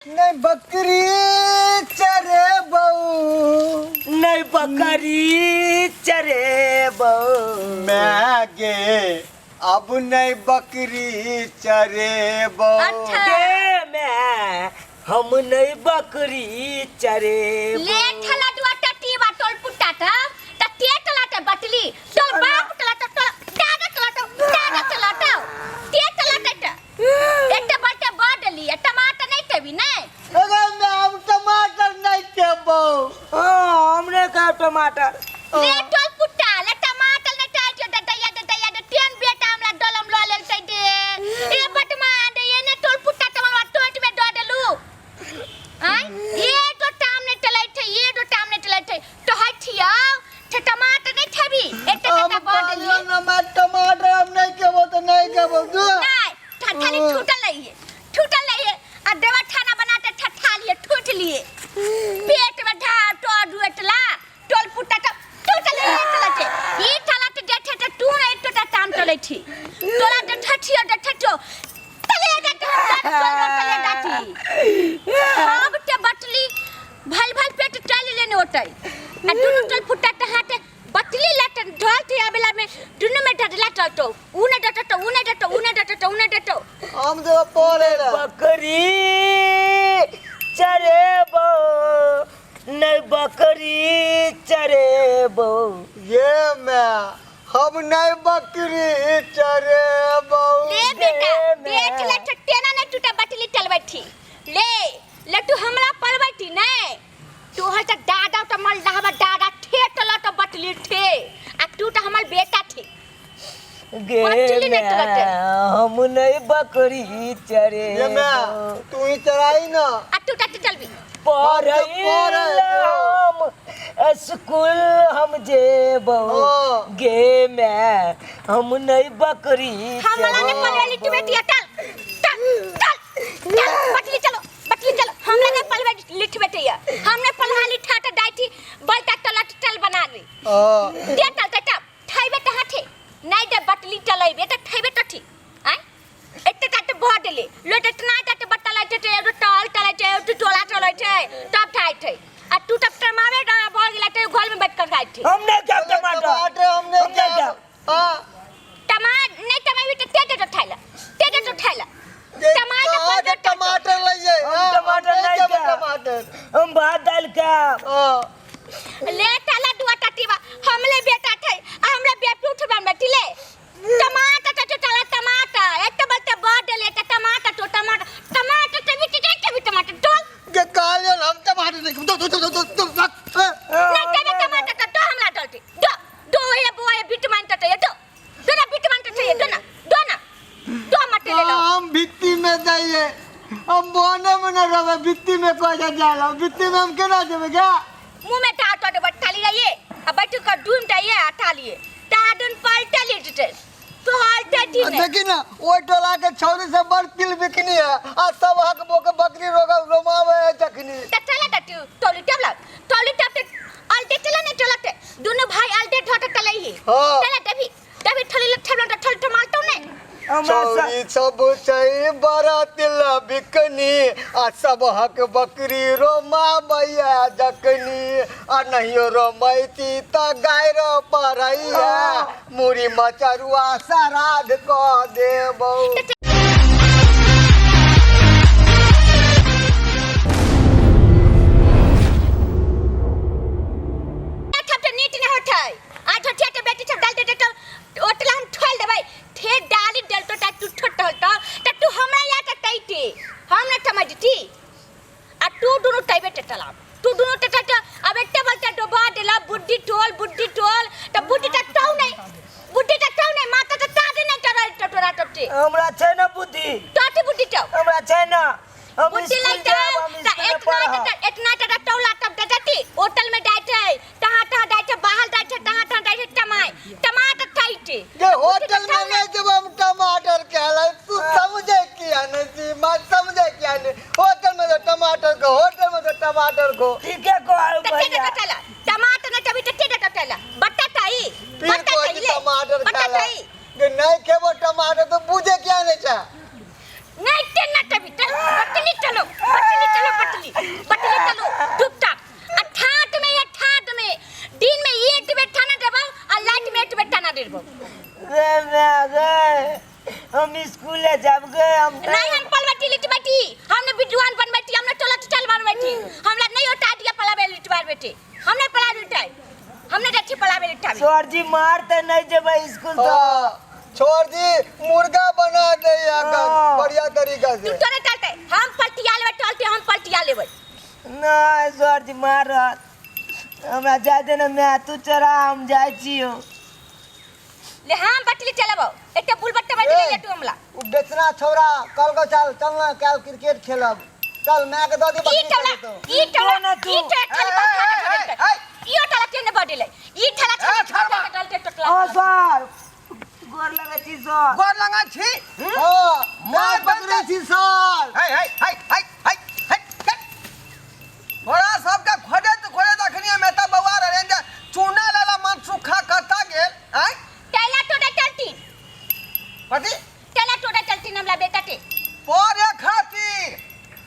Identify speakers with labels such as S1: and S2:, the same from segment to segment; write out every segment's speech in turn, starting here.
S1: नहीं बकरी चरे बहू,
S2: नहीं बकरी चरे बहू।
S1: मैं गे अब नहीं बकरी चरे बहू।
S3: अच्छा।
S2: के मैं हम नहीं बकरी चरे
S3: ले ठला दुआ टटी बा टोल पुटाटा टटी टलाटा बटली टोल बाप टलाटा दादा टलाटा ते टलाटा एटा बटे बडली टमाटर नहीं तेबी नहीं।
S1: अरे मैं अब टमाटर नहीं के बहू।
S2: हमने का टमाटर
S3: ले टोल पुटा ले टमाटर नहीं टाइट दया टेन बेटा हमरा डलम लो ले तै दे ए बटमा दे एने टोल पुटा टमाटर टोट में दो देलू आई ये दो टाम ने टलै थे ये दो टाम ने टलै थे तो हथिया छ टमाटर नहीं थबी एटा का बडली
S1: ना मैं टमाटर अब नहीं के बो तो नहीं के बो दो
S3: नहीं ठठाली ठूटल लइए आ देवा खाना बनाते ठठालिए ठूट लिए पेट में ढा तो दुएटला टोल पुटा टूटल टलते ई टलते देखे त तू नहीं टोटा टाम टलै छी तोरा त ठठियो त ठठो तले तले दाती सब ते बटली भल पेट टल लेने होतै आ दुनु टोल पुटा त हाथे बटली लट ढोल थे अबेला में दुनु में डडला टटो उने डटो
S1: हम जो पोले रे
S2: बकरी चरे बहू, नहीं बकरी चरे बहू।
S1: ये मैं हम नहीं बकरी चरे बहू।
S3: ले बेटा पेट लट टेना ने टूटा बटली टलबैठी ले तू हमरा परबैठी नहीं तू हर त दादा त मल दादा दादा ठेटला त बटली ठे आ तू त हमर बेटा थी
S2: गे
S3: बटली नहीं टलते
S2: हम नहीं बकरी चरे
S1: ये मैं
S2: बहू।
S1: तू ही चराई ना
S3: आ तू त चलबी
S2: हम स्कूल हम जेबो
S1: हाँ।
S2: गे मैं हम नहीं बकरी
S3: हमरा ने पलवाली तू बेटी चल बटली चलो हमरा ने पलवाली लिठ बेटिया हमने पलवाली ठाटा डाइठी बलता तलट टल बना ली दे तल ठाइबे त हाथे नहीं दे बटली चलाई बेटा ठाइबे त ठीक आई एते तट भर देले लोटे तना तट बटला ते एगो टल टले ते तू टोला टले ते तब ठाई थे आ तू तब टमावे ड भर गेला ते घर में बैठ कर खाई थी
S2: हमने क्या टमाटर
S1: हमने क्या हां
S3: टमाटर नहीं टमावे ते ते तो ठाइला
S1: टमाटर लइए
S2: हम टमाटर नहीं क्या
S1: टमाटर
S2: हम भात दाल का
S3: ले टाला दुआ टटीवा हमले बेटा थे हमरा बेपी उठबा में टिले टमाटर टमाटर एक बलते बड ले टमाटर ते भी टमाटर डोल
S1: के काले हम टमाटर नहीं दो
S3: नहीं के टमाटर तो हमरा डलती दो ये बोए विटामिन टटे दो ना विटामिन टटे दो ना मत ले लो
S1: हम भित्ती में जाइए हम बोने में न रहे भित्ती में कोई जाला भित्ती में हम केना देबे क्या
S3: मुंह में टा तो बट्टाली रहिए अब बैठ कर डूम टाइए अठालिए टाडन पलटा लेटे तो हालता दी ने
S1: देखी ना वो टोला के छौरी से बड़ तिल बिकनी है आ सब हक बोके बकरी रोमावे है चखनी
S3: टटला टटू टोली टप अलटे चला ने चलते दोनों भाई अलटे ठट टलई ही
S1: हां
S3: चला तभी ठली ठल टमाटो ने
S1: छौरी सब चाहिए बड़ा तिल बिकनी आ सब हक बकरी रोमावैया जकनी आ नहीं रोमैती त गायर परैया मुरी मचरुआ सराध क देबौ
S2: हमरा छै ना बुद्धि
S3: टाटी बुद्धि तो
S2: हमरा छै ना हम
S3: बुद्धि
S2: स्कूल
S3: लइता
S2: जाब, हम स्कूल पढ़ब।
S3: इतना टौला तब दजती होटल में डाइटे तहां डाइटे बाहर डाइटे तहां डाइटे टमाटर खाइते
S1: ये होटल में नहीं जब हम टमाटर कहला तू समझे क्या नहीं मत समझे क्या नहीं होटल में तो टमाटर को
S2: ठीक है को भैया
S3: टमाटर ने तभी टटेला बटाटा ही
S1: फिर कोई टमाटर खाला कि नहीं खेबो टमाटर तो बुझे क्या नहीं चा
S3: नहीं टेना तभी बटली चलो बेटे हमने पढ़ा बेटा हमने देखी पढ़ावे बेटा
S2: सर जी मारते नहीं जेबै स्कूल तो
S1: छोड़ दी मुर्गा बना दे बढ़िया तरीका
S3: तू
S1: से
S3: तोरे चलते हम पलटिया लेबै टलते हम पलटिया लेबै
S2: नहीं सर जी मारत हमरा जाय दे ना मैं तू चरा हम जाय छियो
S3: ले हम बटली चलाबो एते बुलबट्टे बटली ले तू हमला
S1: उ बेचना छोरा कल को चलना कल क्रिकेट खेलब चल मैं के दो दी
S3: ई टला ई टला खाली बात इयो टला केने बडले ई ठला टलते टकला
S2: ओ सर गोर लगे छी सर
S4: गोर लगा छी
S1: हां मैं पकड़े छी साल
S4: हाय बड़ा सबका खोदे तो अखनी में त बवार रेंज चूना लाला मन सुखा करता गेल हाय
S3: टैला टोडा चलती
S4: पति
S3: टैला टोडा चलती हमला बेटा के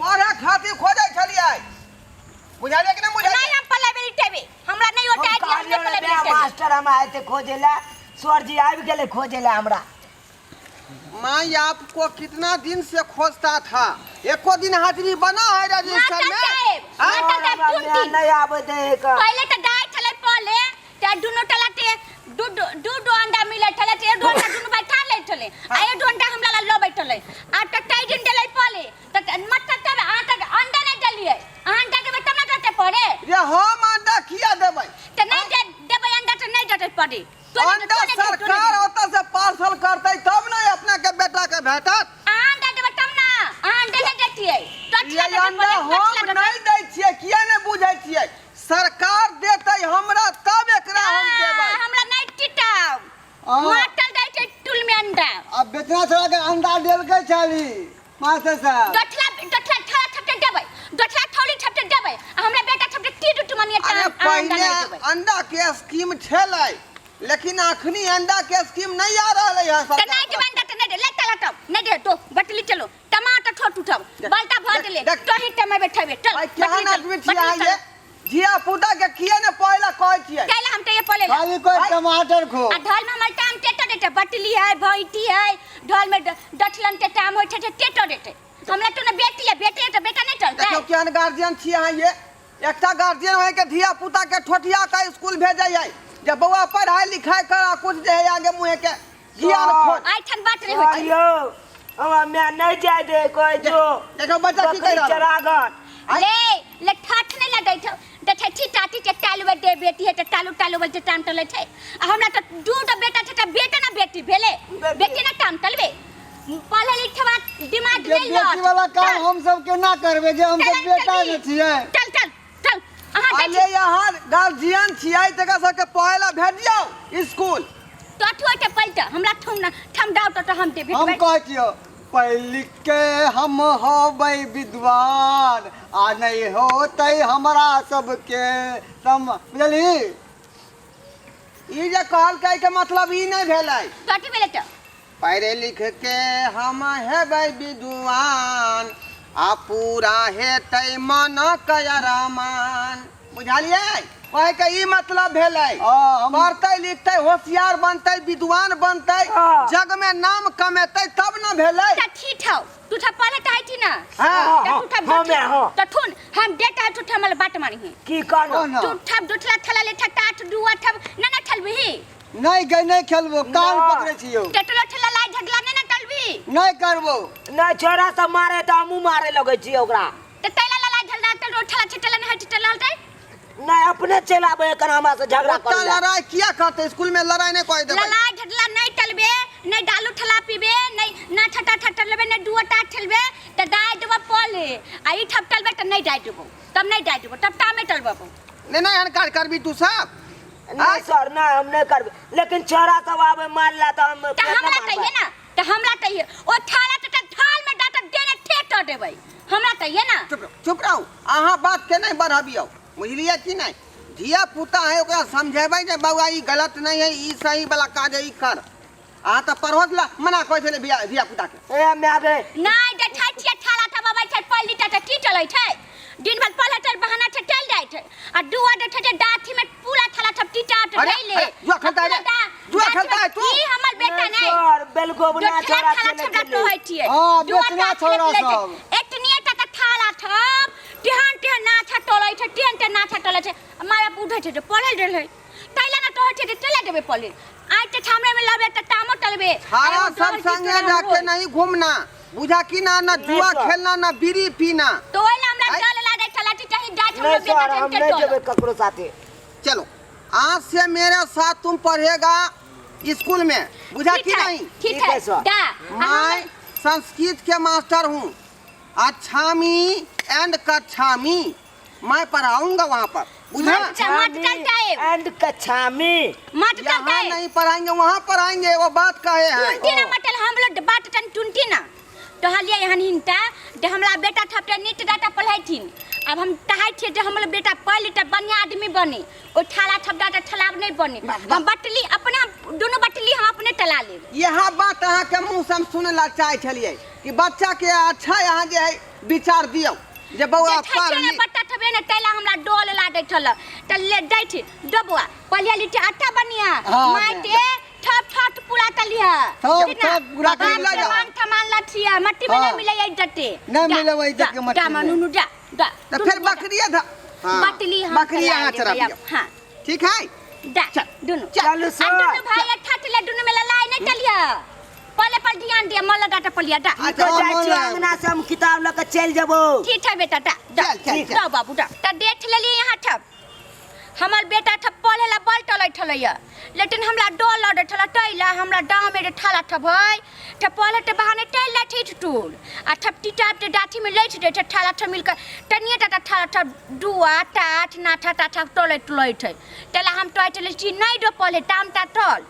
S4: पढ़े खातिर खोजे छलिए बुझाले कि नहीं बुझाले
S3: नहीं हम पल्ला बेरी टेबे हमरा नहीं होता है कि हमने पल्ला बेरी टेबे
S2: मास्टर हम आए थे खोजेला सर जी आबि गेले खोजेला हमरा
S4: मैं आपको कितना दिन से खोजता था एको दिन हाजिरी बना है रजिस्टर में
S2: नहीं आबे दे का
S3: पहले तो गाय थले पले ते दुनो टलाते दू अंडा मिले थले ते दो अंडा दुनो बैठा ले थले आए दो अंडा हमरा लो बैठले आ त टाई दिन देले पले त मत तब आटा अंडा नहीं डलिए अंडा के तब ना डटे पड़े
S4: ये हम अंडा किया देबै
S3: त नहीं देबै अंडा त नहीं डटे पड़े
S4: अंडा सरकार होता से पार्सल करते तब नहीं अपना के बेटा के भेटत
S3: अंडा देबै तब ना अंडा नहीं देतिए
S4: ये अंडा हम नहीं दै छियै किया नहीं बुझै छियै सरकार देतै हमरा तब एकरा हम देबै
S3: हमरा नहीं टिटाव माटल दै छै टुल में अंडा
S1: अब बेचना छोरा के अंडा देल के छली मास्टर साहब
S3: डठला थला थपटे देबै डठला थौली थपटे देबै हमरा बेटा थपटे टी टू मनिया
S4: अरे पहले अंडा के स्कीम छलै लेकिन अखनी अंडा के स्कीम नहीं आ रहलै है
S3: त नहीं के अंडा त नहीं दे लेता लटब नहीं दे तो बटली चलो टमाटर ठोट उठाओ बाल्टा भर ले तो ही टमा बैठबे चल
S4: भाई केहन आदमी छियै ये जिया पुता के किए ने पहला कहै छियै
S3: कैला हम त ये पले
S1: खाली कोई टमाटर खो
S3: आ ढाल में हमर टाम टेटो देते बटली है भईटी है ढाल में डठलन के टाम होय छै टेटो देते हमरा तो न बेटी है तो बेटा नहीं चलता
S4: देखो केहन गार्जियन छियै ये एकटा गार्जियन है के धिया पुता के ठोठिया के स्कूल भेजै है जब बउआ पढ़ाई लिखाई करा कुछ जे है आगे मुंह के ज्ञान खोज
S3: आई ठन बात रे होय
S2: अयो हम मैं नहीं जाय दे कोई जो
S4: देखो बच्चा की कह रहा
S2: चरागन
S3: ले ठाठ नहीं लगै छ देखे छी टाटी के टालवे दे बेटी है त टालू बोलते टाम टले छै हमरा त दूटा बेटा छै त बेटा ना बेटी भेले बेटी ना टाम टलवे पढ़े लिखवा दिमाग ले लो
S1: बेटी वाला काम हम सब केना करबे जे हम सब बेटा न छियै
S3: चल अहाँ
S4: अरे यहाँ गार्जियन छियै तका सबके पहला भेज दियौ स्कूल
S3: टठुआ के पलटा हमरा ठम डाउट त हम दे
S1: हम कहै छियो पढ़ लिख के हम होबै विद्वान आ नहीं होतै हमरा सबके सम बुझली
S4: ई जे कहलकै के मतलब ई नहीं भेलै
S3: टठी भेले त
S4: पढ़ लिख के हम हेबै विद्वान आ पूरा हेतै मन कयरमान बुझलियै कहे के ई मतलब भेलै पढ़तै लिखतै होशियार बनतै विद्वान बनतै जग में नाम कमेतै तब न भेलै
S3: त ठीक हौ तू था पढ़े त आई थी ना
S2: हां
S3: त ठुन हम डेटा तू था हमल बात मानी है
S2: की करनो
S3: तू ठप दुठला थला ले ठटाट दुआ ठप ना ठलबी
S1: नहीं गई नहीं खेलबो कान पकड़े छियो
S3: टेटलो ठला लाई झगला ना टलबी
S1: नहीं करबो
S2: ना छोरा सब मारे त हमू मारे लगे छी ओकरा
S3: त तैला लाई झगला त रोठला छिटला नहीं छिटला हलतै
S2: ना अपने चलाबे कर हमरा से झगड़ा
S4: ओत्ता
S2: कर
S4: लड़ाई किया करते स्कूल में लड़ाई नहीं कोई देबै
S3: लाई झगला नहीं टलबे नहीं डालू ठला पीबे नहीं ना ठटा ठटा लेबे नहीं दुआ टा ठलबे त डाय देबो पले आ ई ठप टलबे त नहीं डाय देबो तब नहीं डाय देबो तब टामे टलबो
S4: नहीं अनकार करबी तू सब
S2: नहीं सर ना हम नहीं करबे लेकिन छोरा सब आवे मारला त हम
S3: त हमरा कहिए ना त हमरा कहिए ओ थाला त थाल में डाटा देने ठेट देबै हमरा कहिए ना
S4: चुप रहो अहाँ बात के नहीं बढ़ाबियो बुझलिए कि नहीं धिया पुता है ओकरा समझेबै जे बउआ ई गलत नहीं है ई सही वाला काज है ई कर अहाँ त पढ़ोत ला मना कहै छले धिया पुता के
S2: ए मागे
S3: नहीं देखै छियै थाला त बाबा छै पल्ली त की चलै छै दिन भर पढ़े चल बहाना से चल जाए थे आ दुआ देखे जे डाठी में पूरा थाला सब टीटाट गइले
S4: जुआ खेलता है तू
S3: ई हमर बेटा नहीं
S2: सर बेलको बना छोरा
S3: छड़ा तो है छिए
S1: हां बेचना छोरा सब
S3: एतनिए टका थाला थप टिहन ना था टोलै छै टिहन ना था टोलै छै बाप उठे छे तो पढ़े रहले तैला ना तो छे चले देबे पले आज ते छामरे में लबे त टामो टलबे
S4: हारा सब संगे जाके नहीं घूमना बुझा की ना जुआ खेलना ना बीड़ी पीना
S3: तो ओला हमरा डर लागे चला चाहे जात हम
S2: नहीं
S3: बेटा
S2: सर हम
S3: के
S2: नहीं
S3: टोल
S2: जेबे ककरो साथे।
S4: चलो आज से मेरे साथ तुम पढ़ेगा स्कूल में बुझा की नहीं
S3: ठीक
S2: ठीक
S3: है
S2: है, सर।
S3: दा
S4: मैं संस्कृत के मास्टर हूँ अच्छामी एंड कच्छामी मैं पढ़ाऊंगा वहाँ पर बुझा
S3: अच्छा, मत करता है।
S2: एंड कच्छामी
S3: मत करता
S4: यहाँ
S3: है
S4: नहीं पढ़ाएंगे वहाँ पढ़ाएंगे वो बात कहे हैं
S3: टुंटी ना मटल हम लोग बात टन टुंटी ना तो हलिया यहाँ हिंता जे हमरा बेटा थपटे नीट डाटा पढ़ाइथिन अब हम चाहै छियै जे हमर बेटा पढ़ ली त बढ़िया आदमी बने ओ ठाला थपटा त ठलाब नहीं बने हम बटली अपना दोनों बटली हम अपने टला लेब
S4: यह बात अहाँ के मुँह से हम सुने ला चाहे छलिए कि बच्चा के अच्छा यहाँ जे है विचार दियो जे बउआ पढ़ ली
S3: बट्टा थबे न तैला हमरा डोल ला दै छल त ले दै छी डबुआ पलिया लिट्टी आटा बनिया
S4: हाँ,
S3: माटे ठप ठप पूरा तलिया
S1: पूरा कर
S4: ला जा।
S3: सामान लठिया मट्टी में
S1: हाँ।
S3: नहीं मिले जट्टे
S1: नहीं मिले वही जग के मट्टी में।
S3: नुनु जा दा
S4: तो फिर बकरिया था हाँ,
S3: बटली हम
S4: बकरी यहाँ चढ़ा दियो
S3: हां
S4: ठीक है
S3: दा दुनु
S2: चल सर।
S3: दुनु भाई ठटले दुनु में लाई नहीं चलिया पले पर ध्यान दे मल्ला डाटा पलिया दा
S2: तो जाय छी अंगना से हम किताब लेके चल जबो।
S3: ठीक है बेटा दा
S4: चल, चल, चल।
S3: दा बाबू दा त देख लेली यहाँ ठप हमर बेटा ठप पले ला बल टलै ठलैया लेकिन हमरा डोल लड़ ठला तैला हमरा डाम में ठाला ठप है त पले त बहाने तैला ठिठ टूल आ ठप टिटाप ते डाठी में लैठ दे त ठाला ठप मिलकर तनिए टा ठाला ठप दुआ टाट ना ठाटा ठप टोले टलै छै तैला हम टै चले छी नहीं दो पले टाम टा टल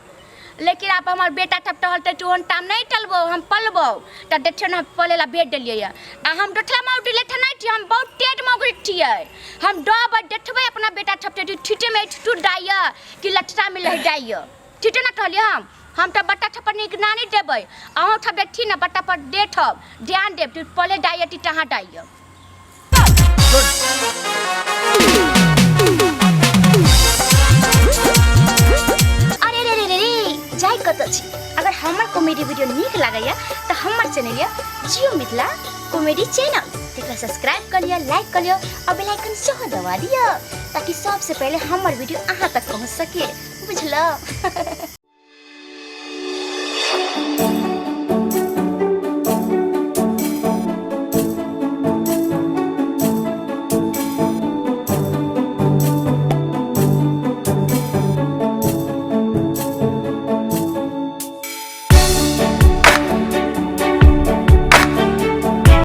S3: लेकिन आप हमार बेटा ठप टहलते तो हम टाम नहीं टलबो हम पलबो त देखियो ना पले ला बेड देलिए आ हम डठला माउ दिले त नहीं छी हम बहुत तेज मगुल छियै हम डब देखबै अपना बेटा ठप ते ठिटे में ठुट डाइया कि लटटा में लह डाइया ठिटे ना टहलिए हम त बट्टा ठप निक नानी देबै अहो ठप देखी ना बट्टा पर देठब ध्यान देब तू पले डाइया टी तहा डाइया जाय कत छी अगर हमर कॉमेडी वीडियो नीक लागैया त हमर चैनल या जियो मिथिला कॉमेडी चैनल तेकरा सब्सक्राइब कर लिया लाइक कर लिया और बेल आइकन सेहो दबा दिया ताकि सबसे पहले हमर वीडियो अहाँ तक पहुंच सके बुझलो।